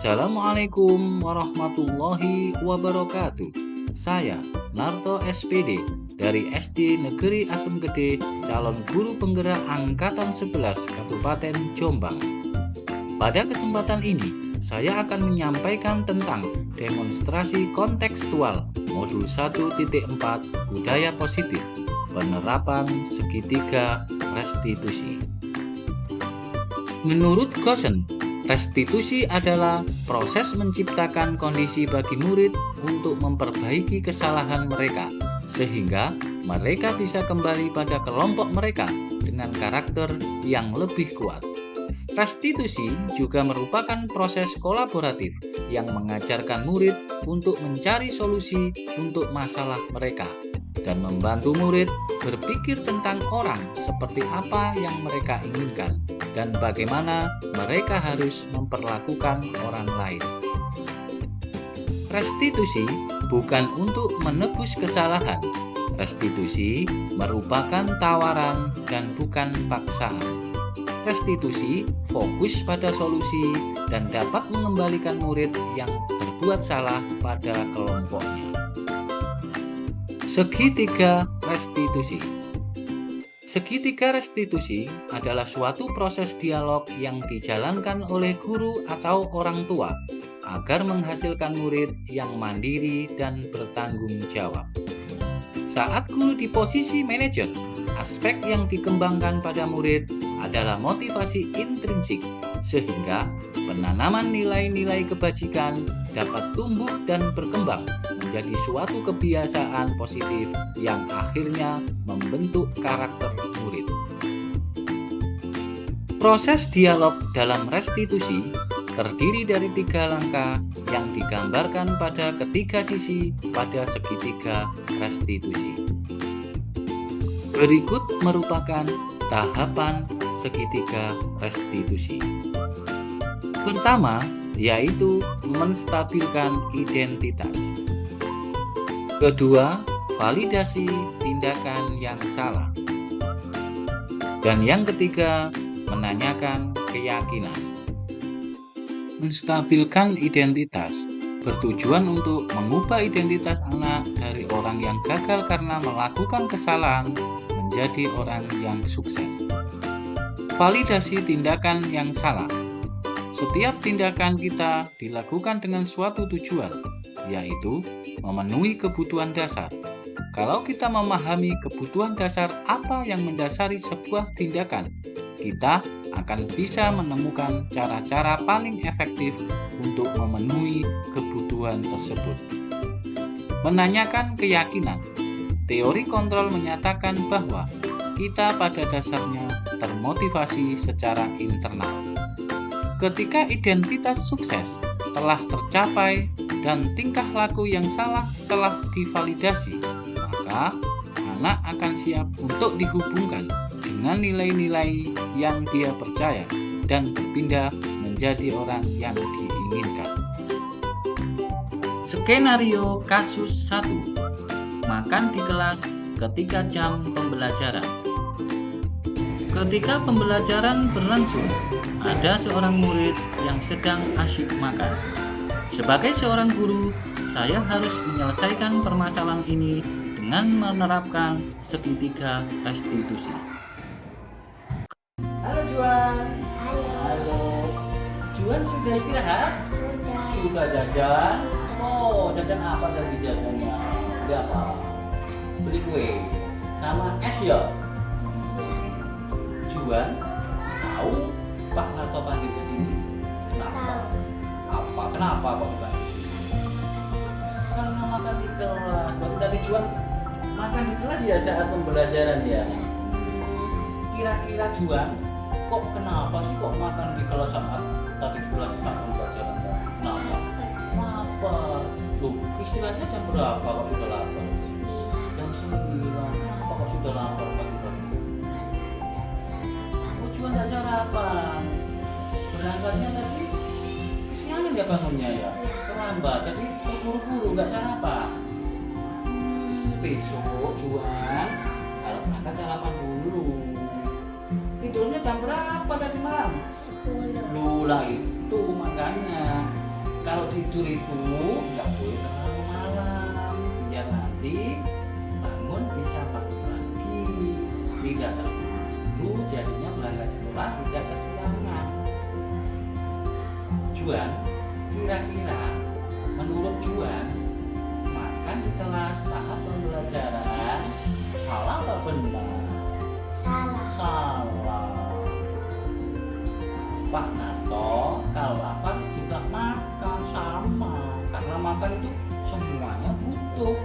Assalamualaikum warahmatullahi wabarakatuh. Saya Narto SPD dari SD Negeri Asem Gede, calon guru penggerak Angkatan 11 Kabupaten Jombang. Pada kesempatan ini, saya akan menyampaikan tentang demonstrasi kontekstual modul 1.4 budaya positif, penerapan segitiga restitusi. Menurut Goosen, restitusi adalah proses menciptakan kondisi bagi murid untuk memperbaiki kesalahan mereka, sehingga mereka bisa kembali pada kelompok mereka dengan karakter yang lebih kuat. Restitusi juga merupakan proses kolaboratif yang mengajarkan murid untuk mencari solusi untuk masalah mereka dan membantu murid berpikir tentang orang seperti apa yang mereka inginkan dan bagaimana mereka harus memperlakukan orang lain. Restitusi bukan untuk menebus kesalahan. Restitusi merupakan tawaran dan bukan paksaan. Restitusi fokus pada solusi dan dapat mengembalikan murid yang berbuat salah pada kelompoknya. Segitiga restitusi. Segitiga restitusi adalah suatu proses dialog yang dijalankan oleh guru atau orang tua agar menghasilkan murid yang mandiri dan bertanggung jawab. Saat guru di posisi manajer, aspek yang dikembangkan pada murid adalah motivasi intrinsik, sehingga penanaman nilai-nilai kebajikan dapat tumbuh dan berkembang menjadi suatu kebiasaan positif yang akhirnya membentuk karakter murid. Proses dialog dalam restitusi terdiri dari 3 langkah yang digambarkan pada ketiga sisi pada segitiga restitusi. Berikut merupakan tahapan segitiga restitusi. Pertama, yaitu menstabilkan identitas. Kedua, validasi tindakan yang salah. Dan yang ketiga, menanyakan keyakinan. Menstabilkan identitas bertujuan untuk mengubah identitas anak dari orang yang gagal karena melakukan kesalahan menjadi orang yang sukses. Validasi tindakan yang salah. Setiap tindakan kita dilakukan dengan suatu tujuan, yaitu memenuhi kebutuhan dasar. Kalau kita memahami kebutuhan dasar apa yang mendasari sebuah tindakan, kita akan bisa menemukan cara-cara paling efektif untuk memenuhi kebutuhan tersebut. Menanyakan keyakinan. Teori kontrol menyatakan bahwa kita pada dasarnya termotivasi secara internal. Ketika identitas sukses telah tercapai dan tingkah laku yang salah telah divalidasi, maka anak akan siap untuk dihubungkan dengan nilai-nilai yang dia percaya dan berpindah menjadi orang yang diinginkan. Skenario kasus 1. Makan di kelas ketika jam pembelajaran. Ketika pembelajaran berlangsung, ada seorang murid yang sedang asyik makan. Sebagai seorang guru, saya harus menyelesaikan permasalahan ini dengan menerapkan segitiga restitusi. Halo Juan. Halo. Juan sudah istirahat? Sudah jajan? Oh, jajan apa tadi jajannya? Beli apa? Beli kue sama es ya? Juan tahu Pak Narto panggil ke sini? Kenapa? Kenapa kok bukan di sini? Karena makan di kelas. Baru tadi Juan makan di kelas ya saat pembelajaran ya. Kira-kira Juan, kok kenapa sih kok makan di kelas saat tadi di kelas saat pembelajaran? Kenapa? Loh, istilahnya jam berapa kok sudah lapar? Jam 9. Kenapa kok sudah lapar pagi-pagi? Oh, Juan nggak sarapan. Berangkatnya tadi kesiangan ya bangunnya ya? Terlambat, jadi terburu-buru nggak sarapan. Besok Juan, kalau berangkat sarapan dulu. Tidurnya jam berapa tadi malam? 10. Lah itu makanya kalau tidur itu nggak boleh terlalu malam, biar nanti bangun bisa pagi. Tidak terlalu jadinya berangkat sekolah tidak kesiangan. Juan, kira-kira menurut Juan, makan di kelas saat pembelajaran salah apa benar? Salah. Pak Narto, kalau lapar juga makan sama, karena makan itu semuanya butuh.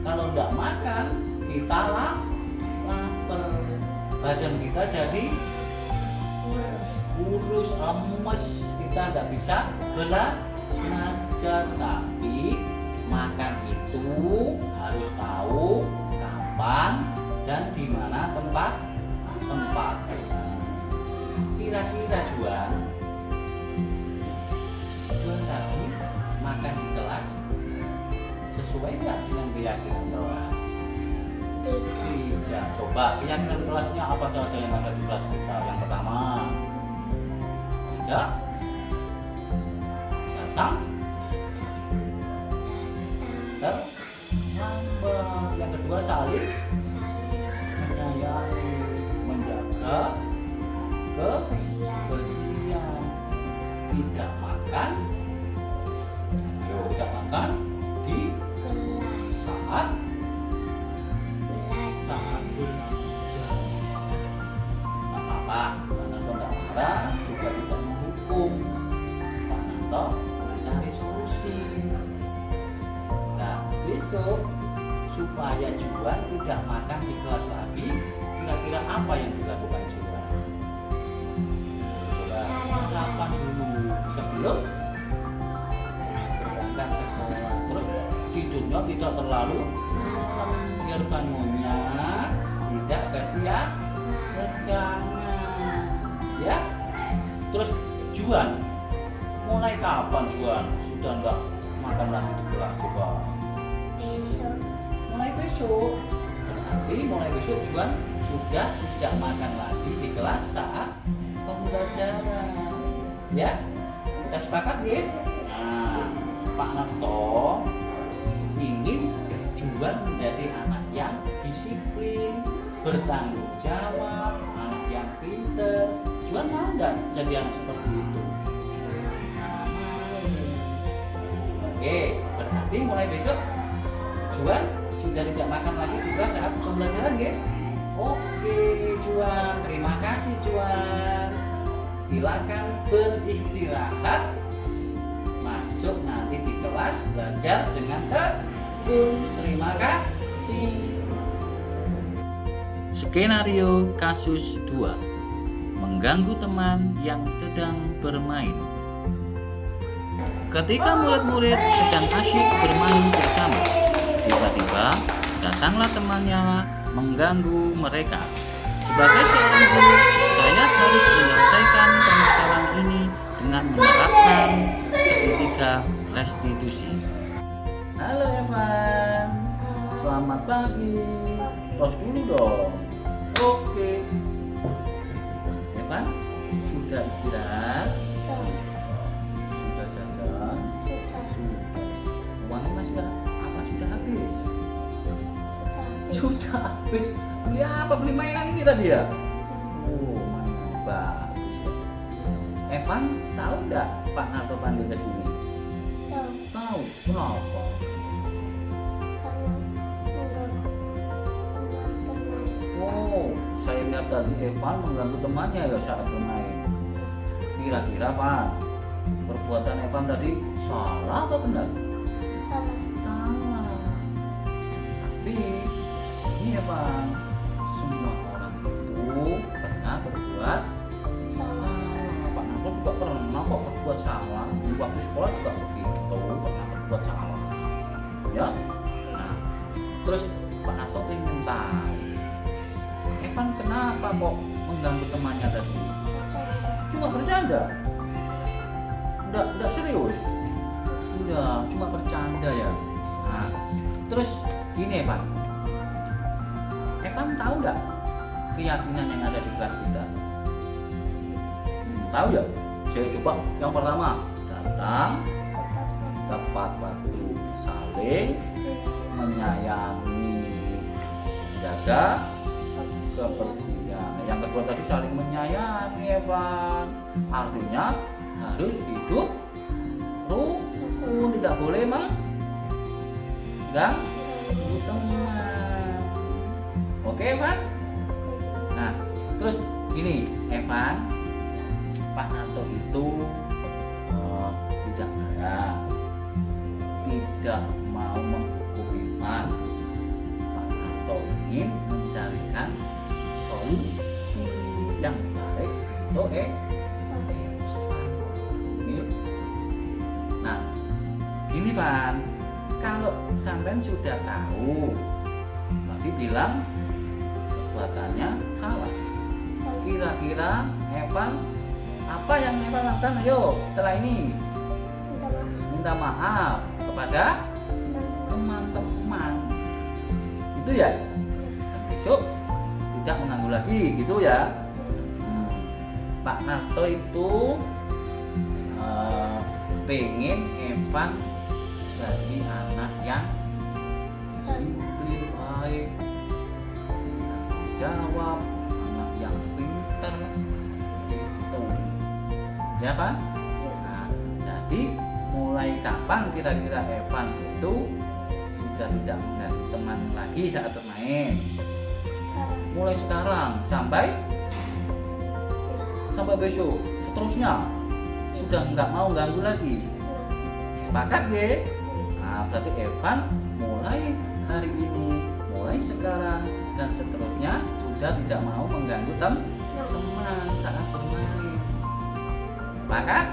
Kalau tidak makan kita lapar, badan kita jadi kurus, lemes, kita tidak bisa belajar. Tapi makan itu harus tahu kapan dan di mana tempat. Kira-kira Juan tadi makan di kelas sesuai nggak dengan keyakinan kelas? Tidak. Coba keyakinan kelasnya apa saja yang ada di kelas kita? Yang pertama, tidak datang terlambat. Yang kedua, saling menyayangi, menjaga kebersihan. Tidak makan di saat belajar. Nah, Pak Nanto nggak marah, juga tidak menghukum. Pak Nanto mencari solusi. Nah, besok supaya Juan tidak makan di kelas lagi, kira-kira apa yang dilakukan Juan? Coba sarapan dulu sebelum berangkat sekolah. Terus tidurnya tidak terlalu malam, biar bangunnya tidak kesiangan. Ya. Terus Juan, mulai kapan Juan sudah enggak makan lagi di kelas? Coba. Mulai besok. Berarti mulai besok Juan sudah tidak makan lagi di kelas saat pembelajaran. Ya, kita sepakat ya. Nah, Pak Narto ingin Juan menjadi anak yang disiplin, bertanggung jawab, anak yang pintar. Juan mau nggak jadi anak seperti itu? Oke, berarti mulai besok Juan sudah tidak makan lagi di kelas saat pembelajaran ya? Oke Juan, terima kasih Juan. Silakan beristirahat. Masuk nanti di kelas belajar dengan tekun. Terima kasih. Skenario kasus 2. Mengganggu teman yang sedang bermain. Ketika murid-murid sedang asyik bermain bersama, tiba-tiba datanglah temannya mengganggu mereka. Sebagai seorang guru, saya harus menyelesaikan permasalahan ini dengan menerapkan segitiga restitusi. Halo Evan, selamat pagi. Tos dulu dong. Oke. Evan, sudah istirahat? Sudah jajan? Uangnya masih apa? Sudah habis? Sudah habis. Beli apa? Beli mainan ini tadi ya? Oh, mainan bagus ya. Evan tahu nggak Pak Narto panggil ke sini? Tahu. Kenapa? Oh, saya lihat tadi Evan mengganggu temannya ya saat bermain. Kira-kira Pak, perbuatan Evan tadi salah atau benar? Salah. Tapi ini Evan, semua orang itu pernah berbuat salah. Pak Narto juga pernah kok berbuat salah. Di waktu sekolah juga begitu, pernah berbuat salah. Ya. Nah, terus Pak Narto ingin tahu, Evan kenapa kok mengganggu temannya tadi? Cuma bercanda? Enggak serius? Udah, cuma bercanda ya. Nah, terus gini Evan. Evan tahu nggak keyakinan yang ada di kelas kita? Tahu ya? Saya coba yang pertama, datang tepat waktu, saling menyayangi, jaga kebersihan. Yang kedua tadi saling menyayangi, Evan. Artinya harus hidup rukun, tidak boleh mengganggu teman. Oke, Evan? Nah, terus gini, Evan, Pak Narto itu tidak marah, tidak mau menghukum Evan. Pak Narto ingin mencarikan solusi yang baik untuk Nah, gini Van, kalau sampean sudah tahu, tadi bilang perbuatannya salah. Kira-kira Evan, apa yang Evan lakukan? Ayo, setelah ini minta maaf kepada teman-teman. Itu ya. Dan besok tidak mengganggu lagi, gitu ya. Pak Narto itu pengen Evan jadi anak yang disiplin, baik, jawab, anak yang pintar, itu ya Pak. Nah, jadi mulai kapan kira-kira Evan itu sudah tidak mengganggu teman lagi saat bermain? Mulai sekarang sampai besok, seterusnya sudah nggak mau ganggu lagi. Sepakat ya? Nah, berarti Evan mulai hari ini, mulai sekarang dan seterusnya sudah tidak mau mengganggu teman saat bermain. Sepakat?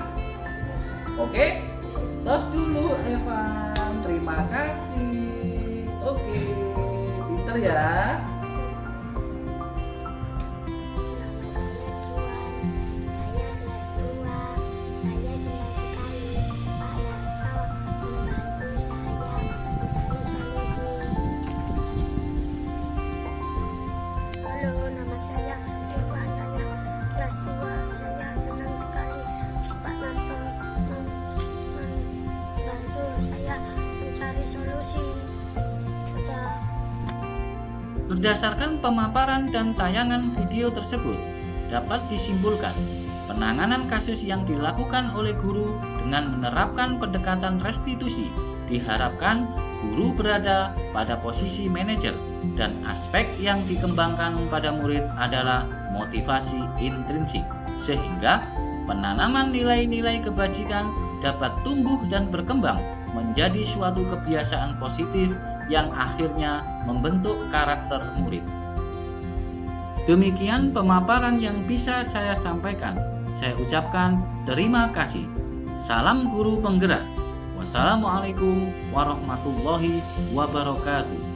Oke? Tos dulu Evan. Terima kasih. Oke, pinter ya. Saya Evan, saya kelas 2. Saya senang sekali Pak Narto membantu saya mencari solusi. Sudah. Berdasarkan pemaparan dan tayangan video tersebut, dapat disimpulkan penanganan kasus yang dilakukan oleh guru dengan menerapkan pendekatan restitusi diharapkan guru berada pada posisi manajer dan aspek yang dikembangkan pada murid adalah motivasi intrinsik sehingga penanaman nilai-nilai kebajikan dapat tumbuh dan berkembang menjadi suatu kebiasaan positif yang akhirnya membentuk karakter murid. Demikian pemaparan yang bisa saya sampaikan. Saya ucapkan terima kasih. Salam guru penggerak. Wassalamualaikum warahmatullahi wabarakatuh.